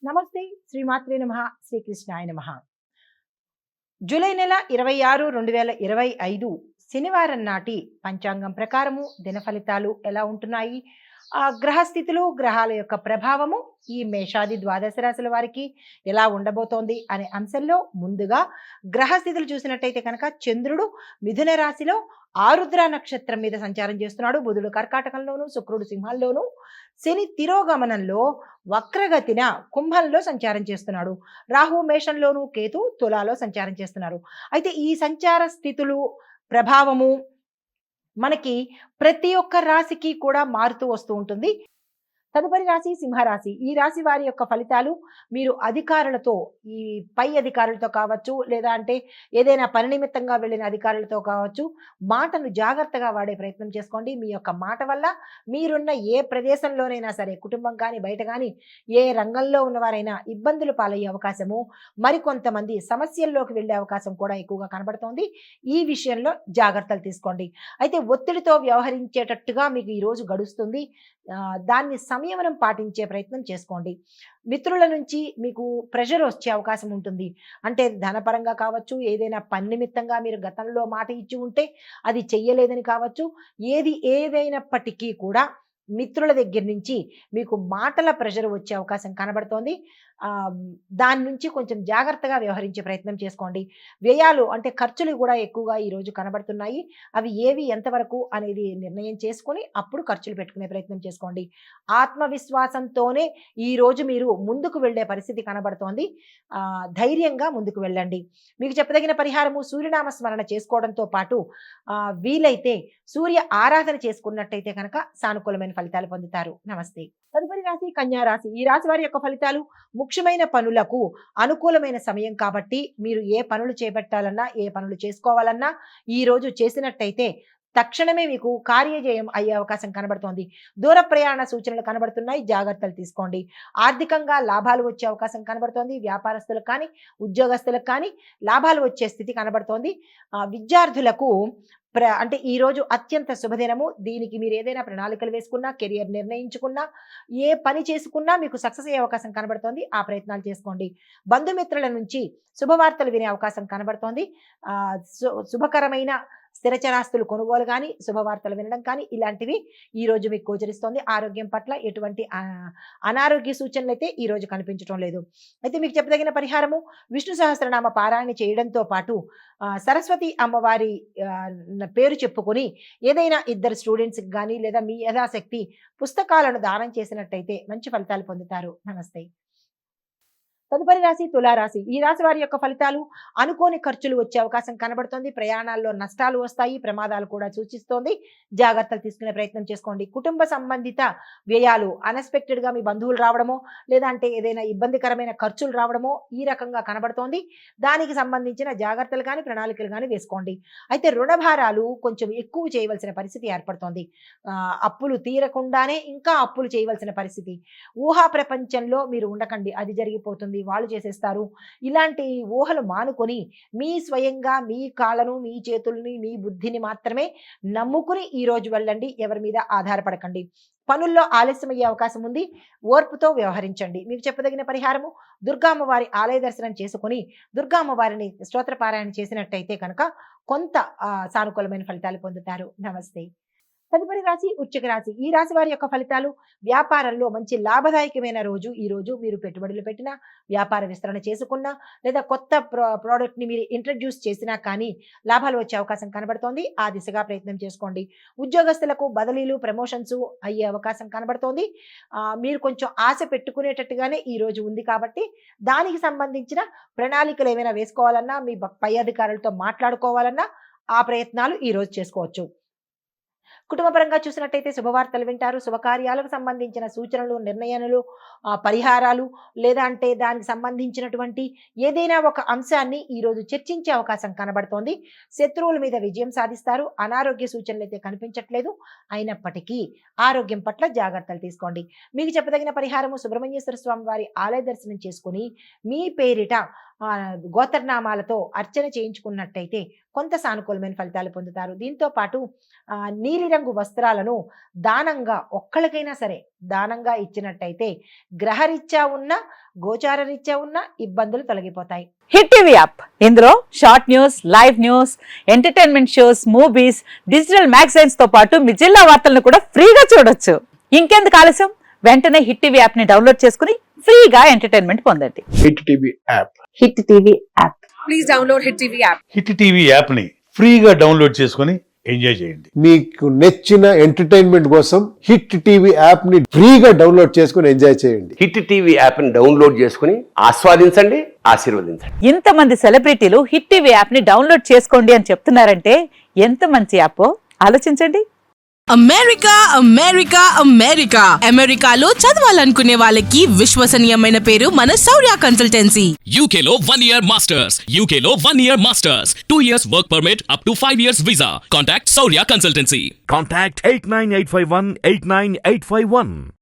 నమస్తే. శ్రీమాత్రే నమః. శ్రీకృష్ణాయ నమః. జూలై నెల 26, 2025 శనివారం నాటి పంచాంగం ప్రకారము దిన ఫలితాలు ఎలా ఉంటున్నాయి, గ్రహస్థితులు గ్రహాల యొక్క ప్రభావము ఈ మేషాది ద్వాదశ రాశుల వారికి ఎలా ఉండబోతోంది అనే అంశంలో ముందుగా గ్రహస్థితులు చూసినట్టయితే కనుక చంద్రుడు మిథున రాశిలో ఆరుద్ర నక్షత్రం మీద సంచారం చేస్తున్నాడు. బుధుడు కర్కాటకంలోను, శుక్రుడు సింహంలోను, శని తిరోగమనంలో వక్రగతిన కుంభంలో సంచారం చేస్తున్నాడు. రాహు మేషంలోను, కేతు తులాలో సంచారం చేస్తున్నారు. అయితే ఈ సంచార స్థితులు ప్రభావము మనకి ప్రతి ఒక్క రాశికి కూడా మారుతూ వస్తూ ఉంటుంది. తదుపరి రాశి సింహరాశి. ఈ రాశి వారి యొక్క ఫలితాలు మీరు అధికారులతో, ఈ పై అధికారులతో కావచ్చు, లేదా అంటే ఏదైనా పని నిమిత్తంగా వెళ్ళిన అధికారులతో కావచ్చు, మాటను జాగ్రత్తగా వాడే ప్రయత్నం చేసుకోండి. మీ యొక్క మాట వల్ల మీరున్న ఏ ప్రదేశంలోనైనా సరే, కుటుంబం కానీ బయట కానీ ఏ రంగంలో ఉన్నవారైనా ఇబ్బందులు పాలయ్యే అవకాశము, మరికొంతమంది సమస్యల్లోకి వెళ్ళే అవకాశం కూడా ఎక్కువగా కనబడుతోంది. ఈ విషయంలో జాగ్రత్తలు తీసుకోండి. అయితే ఒత్తిడితో వ్యవహరించేటట్టుగా మీకు ఈరోజు గడుస్తుంది. దాన్ని సంయమనం పాటించే ప్రయత్నం చేసుకోండి. మిత్రుల నుంచి మీకు ప్రెషర్ వచ్చే అవకాశం ఉంటుంది. అంటే ధనపరంగా కావచ్చు, ఏదైనా పని నిమిత్తంగా మీరు గతంలో మాట ఇచ్చి ఉంటే అది చెయ్యలేదని కావచ్చు, ఏదైనప్పటికీ కూడా మిత్రుల దగ్గర నుంచి మీకు మాటల ప్రెషర్ వచ్చే అవకాశం కనబడుతోంది. దాని నుంచి కొంచెం జాగ్రత్తగా వ్యవహరించే ప్రయత్నం చేసుకోండి. వ్యయాలు అంటే ఖర్చులు కూడా ఎక్కువగా ఈరోజు కనబడుతున్నాయి. అవి ఏవి ఎంతవరకు అనేది నిర్ణయం చేసుకొని అప్పుడు ఖర్చులు పెట్టుకునే ప్రయత్నం చేసుకోండి. ఆత్మవిశ్వాసంతోనే ఈరోజు మీరు ముందుకు వెళ్ళే పరిస్థితి కనబడుతోంది. ధైర్యంగా ముందుకు వెళ్ళండి. మీకు చెప్పదగిన పరిహారము సూర్యనామ స్మరణ చేసుకోవడంతో పాటు వీలైతే సూర్య ఆరాధన చేసుకున్నట్టయితే కనుక సానుకూలమైన ఫలితాలు పొందుతారు. నమస్తే. తదుపరి రాశి కన్యా రాశి. ఈ రాశి వారి యొక్క ఫలితాలు ముఖ్యమైన పనులకు అనుకూలమైన సమయం కాబట్టి మీరు ఏ పనులు చేపట్టాలన్నా, ఏ పనులు చేసుకోవాలన్నా ఈ రోజు చేసినట్టయితే తక్షణమే మీకు కార్యజయం అయ్యే అవకాశం కనబడుతోంది. దూర ప్రయాణ సూచనలు కనబడుతున్నాయి. జాగ్రత్తలు తీసుకోండి. ఆర్థికంగా లాభాలు వచ్చే అవకాశం కనబడుతోంది. వ్యాపారస్తులకు కానీ, ఉద్యోగస్తులకు కానీ లాభాలు వచ్చే స్థితి కనబడుతోంది. విద్యార్థులకు అంటే ఈరోజు అత్యంత శుభదినము. దీనికి మీరు ఏదైనా ప్రణాళికలు వేసుకున్నా, కెరియర్ నిర్ణయించుకున్నా, ఏ పని చేసుకున్నా మీకు సక్సెస్ అయ్యే అవకాశం కనబడుతోంది. ఆ ప్రయత్నాలు చేసుకోండి. బంధుమిత్రుల నుంచి శుభవార్తలు వినే అవకాశం కనబడుతోంది. శుభకరమైన స్థిరచరాస్తులు కొనుగోలు కానీ, శుభవార్తలు వినడం కానీ ఇలాంటివి ఈరోజు మీకు గోచరిస్తోంది. ఆరోగ్యం పట్ల ఎటువంటి అనారోగ్య సూచనలు అయితే ఈరోజు కనిపించడం లేదు. అయితే మీకు చెప్పదగిన పరిహారము విష్ణు సహస్రనామ పారాయణ చేయడంతో పాటు సరస్వతి అమ్మవారి పేరు చెప్పుకొని ఏదైనా ఇద్దరు స్టూడెంట్స్కి కానీ లేదా మీ యథాశక్తి పుస్తకాలను దానం చేసినట్టయితే మంచి ఫలితాలు పొందుతారు. నమస్తే. తదుపరి రాశి తులారాశి. ఈ రాశి వారి యొక్క ఫలితాలు అనుకోని ఖర్చులు వచ్చే అవకాశం కనబడుతోంది. ప్రయాణాల్లో నష్టాలు వస్తాయి. ప్రమాదాలు కూడా సూచిస్తోంది. జాగ్రత్తలు తీసుకునే ప్రయత్నం చేసుకోండి. కుటుంబ సంబంధిత వ్యయాలు అన్ఎక్స్పెక్టెడ్గా మీ బంధువులు రావడమో, లేదా అంటే ఏదైనా ఇబ్బందికరమైన ఖర్చులు రావడమో ఈ రకంగా కనబడుతోంది. దానికి సంబంధించిన జాగ్రత్తలు కానీ, ప్రణాళికలు కానీ వేసుకోండి. అయితే రుణభారాలు కొంచెం ఎక్కువ చేయవలసిన పరిస్థితి ఏర్పడుతోంది. అప్పులు తీరకుండానే ఇంకా అప్పులు చేయవలసిన పరిస్థితి. ఊహా ప్రపంచంలో మీరు ఉండకండి. అది జరిగిపోతుంది, వాళ్ళు చేసేస్తారు. ఇలాంటి ఊహలు మానుకొని మీ స్వయంగా మీ కాళ్ళను, మీ చేతుల్ని, మీ బుద్ధిని మాత్రమే నమ్ముకుని ఈ రోజు వెళ్ళండి. ఎవరి మీద ఆధారపడకండి. పనుల్లో ఆలస్యం అయ్యే అవకాశం ఉంది. ఓర్పుతో వ్యవహరించండి. మీకు చెప్పదగిన పరిహారము దుర్గామ్మవారి ఆలయ దర్శనం చేసుకుని దుర్గామ్మవారిని స్తోత్రపారాయణ చేసినట్టయితే కనుక కొంత సానుకూలమైన ఫలితాలు పొందుతారు. నమస్తే. తదుపరి రాశి వృశ్చిక రాశి. ఈ రాశి వారి యొక్క ఫలితాలు వ్యాపారంలో మంచి లాభదాయకమైన రోజు. ఈ రోజు మీరు పెట్టుబడులు పెట్టినా, వ్యాపార విస్తరణ చేసుకున్నా, లేదా కొత్త ప్రోడక్ట్ని మీరు ఇంట్రడ్యూస్ చేసినా కానీ లాభాలు వచ్చే అవకాశం కనబడుతోంది. ఆ దిశగా ప్రయత్నం చేసుకోండి. ఉద్యోగస్తులకు బదిలీలు, ప్రమోషన్స్ అయ్యే అవకాశం కనబడుతోంది. మీరు కొంచెం ఆశ పెట్టుకునేటట్టుగానే ఈ రోజు ఉంది కాబట్టి దానికి సంబంధించిన ప్రణాళికలు ఏమైనా వేసుకోవాలన్నా, మీ పై అధికారులతో మాట్లాడుకోవాలన్నా ఆ ప్రయత్నాలు ఈ రోజు చేసుకోవచ్చు. కుటుంబపరంగా చూసినట్టయితే శుభవార్తలు వింటారు. శుభకార్యాలకు సంబంధించిన సూచనలు, నిర్ణయాలు, పరిహారాలు, లేదా అంటే దానికి సంబంధించినటువంటి ఏదైనా ఒక అంశాన్ని ఈరోజు చర్చించే అవకాశం కనబడుతోంది. శత్రువుల మీద విజయం సాధిస్తారు. అనారోగ్య సూచనలు అయితే కనిపించట్లేదు. అయినప్పటికీ ఆరోగ్యం పట్ల జాగ్రత్తలు తీసుకోండి. మీకు చెప్పదగిన పరిహారము సుబ్రహ్మణ్యేశ్వర స్వామి వారి ఆలయ దర్శనం చేసుకుని మీ పేరిట గోత్రనామాలతో అర్చన చేయించుకున్నట్టయితే కొంత సానుకూలమైన ఫలితాలు పొందుతారు. దీంతో పాటు నీలిరంగు వస్త్రాలను దానంగా ఒక్కళ్ళకైనా సరే దానంగా ఇచ్చినట్టయితే గ్రహరీత్యా ఉన్న గోచార రీత్యా ఉన్న ఇబ్బందులు తొలగిపోతాయి. హిట్ టీవీ యాప్, ఇందులో short news, live news, entertainment shows, movies, digital magazines తో పాటు మీ జిల్లా వార్తలను కూడా ఫ్రీగా చూడొచ్చు. ఇంకెందుకు ఆలస్యం, వెంటనే హిట్ టీవీ యాప్ ని డౌన్లోడ్ చేసుకుని ఫ్రీగా ఎంటర్టైన్మెంట్ పొందండి. Hit TV app. Hit TV app. Please download Hit TV app. Hit TV యాప్ని ఫ్రీగా డౌన్లోడ్ చేసుకొని ఎంజాయ్ చేయండి. మీకు నచ్చిన ఎంటర్టైన్మెంట్ కోసం హిట్ టీవీ యాప్ ని ఫ్రీగా డౌన్లోడ్ చేసుకుని ఎంజాయ్ చేయండి. హిట్ టీవీ యాప్ని డౌన్లోడ్ చేసుకుని ఆస్వాదించండి, ఆశీర్వదించండి. ఇంతమంది సెలబ్రిటీలు హిట్ టీవీ యాప్ ని డౌన్లోడ్ చేసుకోండి అని చెప్తున్నారంటే ఎంత మంచి యాప్ ఆలోచించండి. అమెరికా అమెరికా అమెరికా అమెరికాలో చదవాలనుకునే వాళ్ళకి విశ్వసనీయమైన పేరు మన శౌర్య కన్సల్టెన్సీ. UK లో 1 year masters. UK లో 1 year masters. 2 years work permit up to 5 years visa. Contact Saurya Consultancy. Contact 89851 89851.